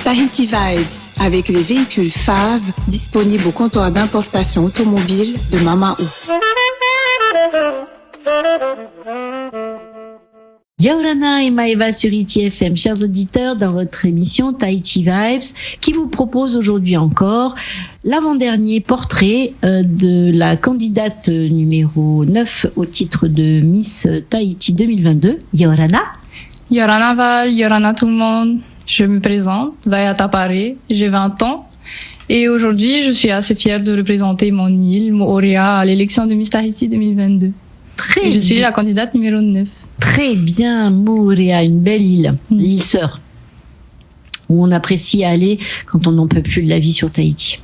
Tahiti Vibes, avec les véhicules FAV disponibles au comptoir d'importation automobile de Mamaou. Yaorana et Maeva sur ITFM, chers auditeurs, dans votre émission Tahiti Vibes, qui vous propose aujourd'hui encore l'avant-dernier portrait de la candidate numéro 9 au titre de Miss Tahiti 2022, Yaorana. Yaorana Val, Yaorana tout le monde. Je me présente, Vaya Tapare, j'ai 20 ans. Et aujourd'hui, je suis assez fière de représenter mon île, Moorea, à l'élection de Miss Tahiti 2022. Très et je suis bien. la candidate numéro 9. Très bien, Moorea, une belle île, l'île sœur, où on apprécie aller quand on n'en peut plus de la vie sur Tahiti.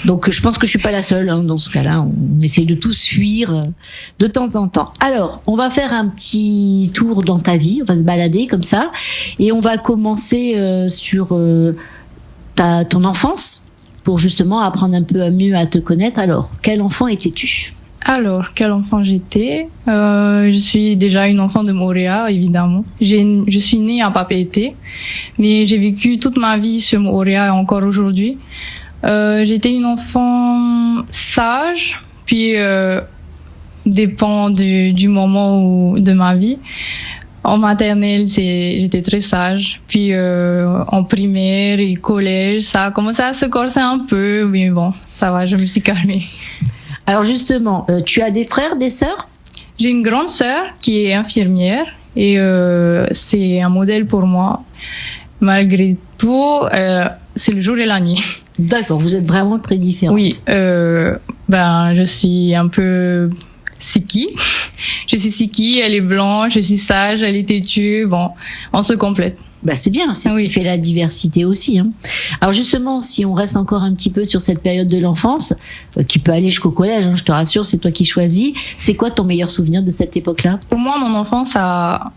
Donc je pense que je suis pas la seule dans ce cas-là. On essaye de tous fuir de temps en temps. Alors, on va faire un petit tour dans ta vie, on va se balader comme ça, et on va commencer sur ton enfance pour justement apprendre un peu mieux à te connaître. Alors, quel enfant étais-tu ? Alors, quel enfant j'étais Je suis déjà une enfant de Moorea, évidemment. Je suis née à Papeete, mais j'ai vécu toute ma vie sur Moorea et encore aujourd'hui. J'étais une enfant sage, puis dépend du moment de ma vie. En maternelle, j'étais très sage. Puis en primaire et collège, ça a commencé à se corser un peu, mais bon, ça va, je me suis calmée. Alors justement, tu as des frères, des sœurs ? J'ai une grande sœur qui est infirmière et c'est un modèle pour moi. Malgré tout, c'est le jour et la nuit. D'accord, vous êtes vraiment très différentes. Oui, je suis un peu Siki. Je suis Siki, elle est blanche, je suis sage, elle est têtue. Bon, on se complète. Bah c'est bien, c'est ce qui fait la diversité aussi. Hein. Alors justement, si on reste encore un petit peu sur cette période de l'enfance, qui peut aller jusqu'au collège, je te rassure, c'est toi qui choisis. C'est quoi ton meilleur souvenir de cette époque-là ? Pour moi, mon enfance a,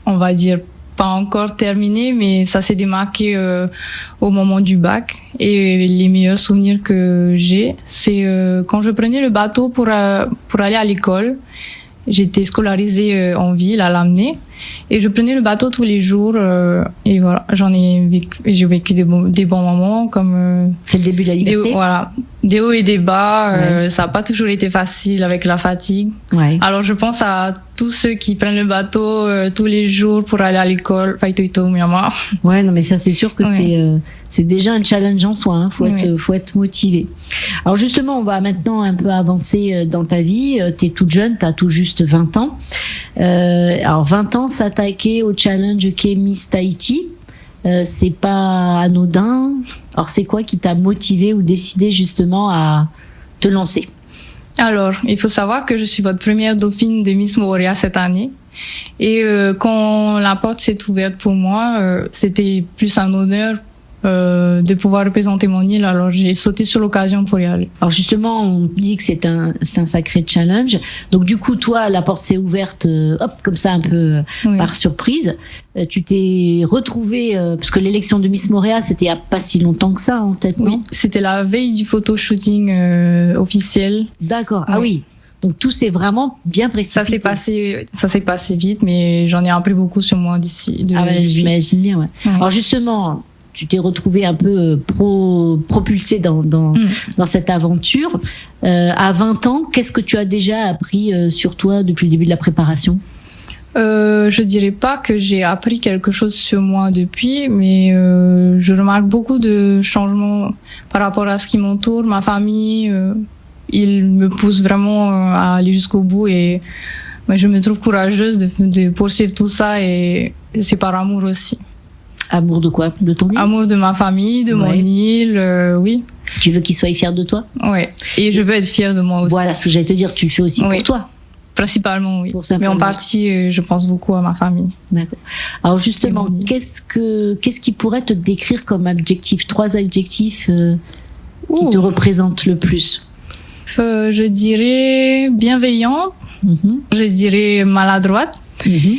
on va dire, pas encore terminé, mais ça s'est démarqué au moment du bac. Et les meilleurs souvenirs que j'ai, c'est quand je prenais le bateau pour aller à l'école. J'étais scolarisée en ville à Lamné et je prenais le bateau tous les jours et voilà, j'ai vécu des bons moments comme c'est le début de la liberté. Des hauts et des bas, ça a pas toujours été facile avec la fatigue. Ouais. Alors je pense à tous ceux qui prennent le bateau tous les jours pour aller à l'école, Faitoito Myanmar. Ouais, non mais ça c'est sûr que c'est déjà un challenge en soi, hein. Faut être motivé. Alors justement, on va maintenant un peu avancer dans ta vie. T'es toute jeune, t'as tout juste 20 ans. Alors 20 ans, s'attaquer au challenge qu'est Miss Tahiti, c'est pas anodin. Alors c'est quoi qui t'a motivé ou décidé justement à te lancer ? Alors, il faut savoir que je suis votre première dauphine de Miss Moorea cette année. Et quand la porte s'est ouverte pour moi, c'était plus un honneur de pouvoir représenter mon île, alors j'ai sauté sur l'occasion pour y aller. Alors justement, on dit que c'est un sacré challenge. Donc du coup, toi, la porte s'est ouverte, comme ça, un peu par surprise. Tu t'es retrouvée, parce que l'élection de Miss Moorea, c'était il y a pas si longtemps que ça, en tête, non ? Oui, c'était la veille du photoshooting officiel. D'accord. Ah oui. Donc tout s'est vraiment bien précipité. Ça s'est passé vite, mais j'en ai appris beaucoup sur moi d'ici. J'imagine bien. Ouais. Alors justement, tu t'es retrouvée un peu propulsée dans cette aventure. À 20 ans, qu'est-ce que tu as déjà appris sur toi depuis le début de la préparation ? Je dirais pas que j'ai appris quelque chose sur moi depuis, mais je remarque beaucoup de changements par rapport à ce qui m'entoure, ma famille. Ils me poussent vraiment à aller jusqu'au bout et je me trouve courageuse de poursuivre tout ça et c'est par amour aussi. Amour de quoi ? De ton île ? Amour de ma famille, de mon île, oui. Tu veux qu'ils soient fiers de toi ? Ouais. Et je veux être fière de moi aussi. Voilà ce que j'allais te dire, tu le fais aussi pour toi. Principalement, oui. Mais en partie, je pense beaucoup à ma famille. D'accord. Alors justement, qu'est-ce qui pourrait te décrire comme adjectif ? 3 adjectifs qui te représentent le plus ? Je dirais bienveillante. Je dirais maladroite.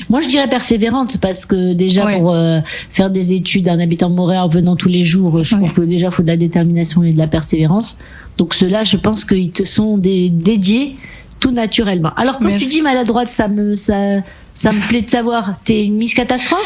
Moi, je dirais persévérante parce que déjà pour faire des études en habitant Moorea en venant tous les jours, je trouve que déjà faut de la détermination et de la persévérance. Donc ceux-là, je pense qu'ils te sont dédiés tout naturellement. Alors quand tu dis maladroite, ça me plaît de savoir. T'es une Miss Catastrophe ?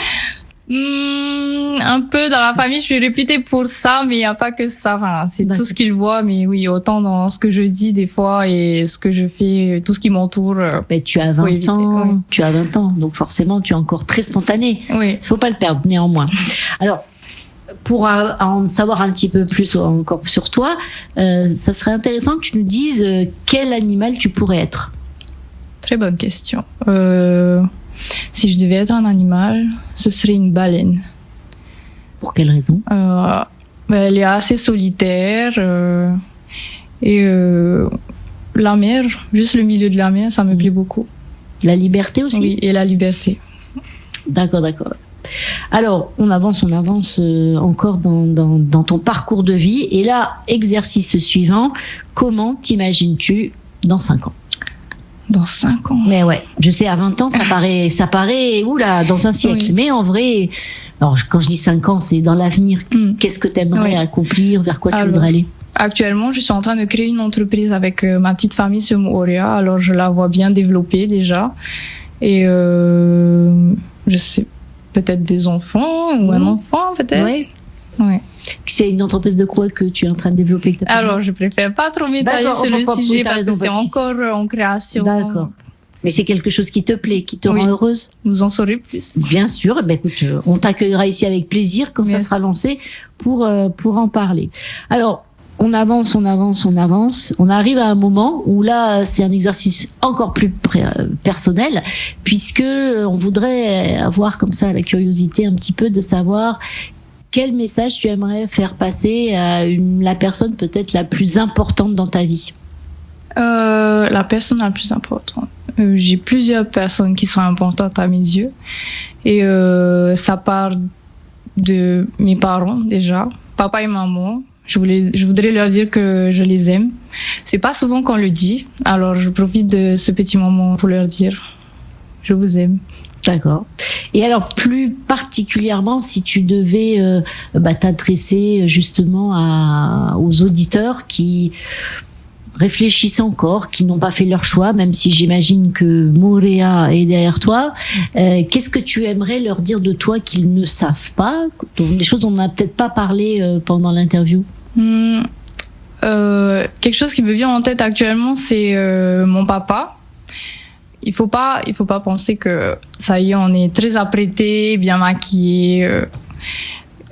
Un peu dans la famille, je suis réputée pour ça, mais il n'y a pas que ça. Enfin, c'est tout ce qu'ils voient, mais oui, autant dans ce que je dis des fois et ce que je fais, tout ce qui m'entoure. Mais tu as 20 ans, oui. Tu as 20 ans, donc forcément, tu es encore très spontanée. Oui. Il faut pas le perdre, néanmoins. Alors, pour en savoir un petit peu plus encore sur toi, ça serait intéressant que tu nous dises quel animal tu pourrais être. Très bonne question. Si je devais être un animal, ce serait une baleine. Pour quelle raison? Elle est assez solitaire et la mer, juste le milieu de la mer, ça me plaît beaucoup. La liberté aussi? Oui, et la liberté. D'accord. Alors, on avance encore dans ton parcours de vie. Et là, exercice suivant, comment t'imagines-tu dans 5 ans? Dans 5 ans. Mais ouais, je sais, à 20 ans, ça paraît, oula, dans un siècle. Oui. Mais en vrai, alors, quand je dis 5 ans, c'est dans l'avenir. Qu'est-ce que tu aimerais accomplir? Vers quoi tu voudrais aller? Actuellement, je suis en train de créer une entreprise avec ma petite famille sur Moorea. Alors, je la vois bien développée déjà. Et je sais, peut-être des enfants ou un enfant, peut-être. Oui. Ouais. C'est une entreprise de quoi que tu es en train de développer? Alors, je préfère pas trop m'étaler sur le sujet parce que c'est encore en création. D'accord. Mais c'est quelque chose qui te plaît, qui te rend heureuse? Vous en saurez plus. Bien sûr. Eh ben, écoute, on t'accueillera ici avec plaisir quand ça sera lancé pour en parler. Alors, on avance. On arrive à un moment où là, c'est un exercice encore plus personnel, puisque on voudrait avoir comme ça la curiosité un petit peu de savoir quel message tu aimerais faire passer à la personne peut-être la plus importante dans ta vie? La personne la plus importante. J'ai plusieurs personnes qui sont importantes à mes yeux. Et ça part de mes parents déjà, papa et maman. Je voudrais leur dire que je les aime. C'est pas souvent qu'on le dit, alors je profite de ce petit moment pour leur dire je vous aime. D'accord. Et alors, plus particulièrement, si tu devais t'adresser justement aux auditeurs qui réfléchissent encore, qui n'ont pas fait leur choix, même si j'imagine que Moorea est derrière toi, qu'est-ce que tu aimerais leur dire de toi qu'ils ne savent pas? Des choses dont on n'a peut-être pas parlé pendant l'interview. Quelque chose qui me vient en tête actuellement, c'est mon papa. Il faut pas penser que ça y est, on est très apprêté, bien maquillé.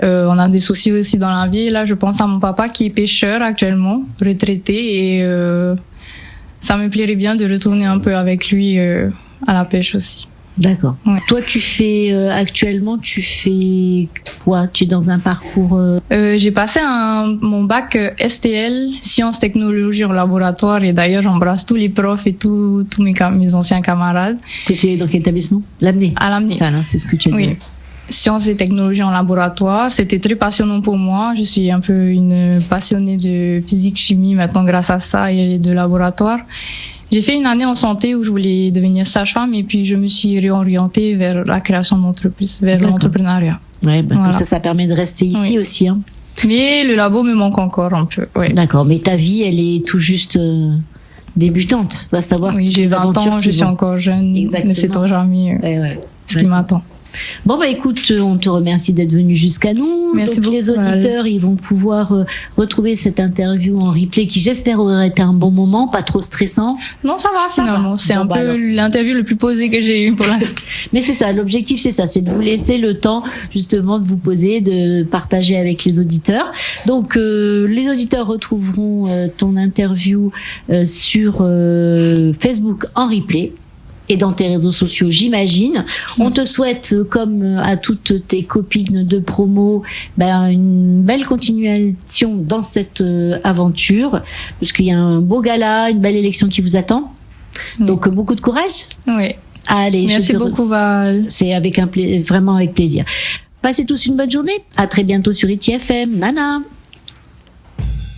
On a des soucis aussi dans la vie. Là, je pense à mon papa qui est pêcheur actuellement, retraité, et ça me plairait bien de retourner un peu avec lui à la pêche aussi. D'accord. Ouais. Toi, actuellement, tu fais quoi? Tu es dans un parcours j'ai passé mon bac STL, sciences technologies en laboratoire, et d'ailleurs j'embrasse tous les profs et tous mes anciens camarades. T'étais dans quel établissement? L'Amené. À l'Amené. C'est ça, là, c'est ce que tu as dit. Oui. Sciences et technologies en laboratoire, c'était très passionnant pour moi. Je suis un peu une passionnée de physique-chimie maintenant grâce à ça et de laboratoire. J'ai fait une année en santé où je voulais devenir sage-femme, et puis je me suis réorientée vers la création d'entreprise, vers l'entrepreneuriat. Ouais, voilà. Ça permet de rester ici aussi. Hein. Mais le labo me manque encore un peu. Ouais. D'accord, mais ta vie, elle est tout juste débutante. Va savoir. Oui, j'ai 20 ans, je suis encore jeune. Exactement. Ne sait-on jamais ce qui m'attend. Bon, écoute, on te remercie d'être venu jusqu'à nous. Merci Donc, beaucoup, les auditeurs, ils vont pouvoir retrouver cette interview en replay qui, j'espère, aurait été un bon moment, pas trop stressant. Non, ça va finalement. C'est un peu l'interview le plus posé que j'ai eu pour l'instant. Mais c'est ça, l'objectif, c'est ça, c'est de vous laisser le temps, justement, de vous poser, de partager avec les auditeurs. Donc, les auditeurs retrouveront ton interview sur Facebook en replay. Et dans tes réseaux sociaux, j'imagine. On te souhaite, comme à toutes tes copines de promo, une belle continuation dans cette aventure, parce qu'il y a un beau gala, une belle élection qui vous attend. Donc, beaucoup de courage. Oui. Allez, merci beaucoup, Val. C'est vraiment avec plaisir. Passez tous une bonne journée. À très bientôt sur ITFM. Nana.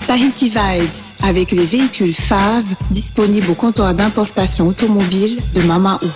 Tahiti Vibes, avec les véhicules FAV disponibles au comptoir d'importation automobile de Mama Ou.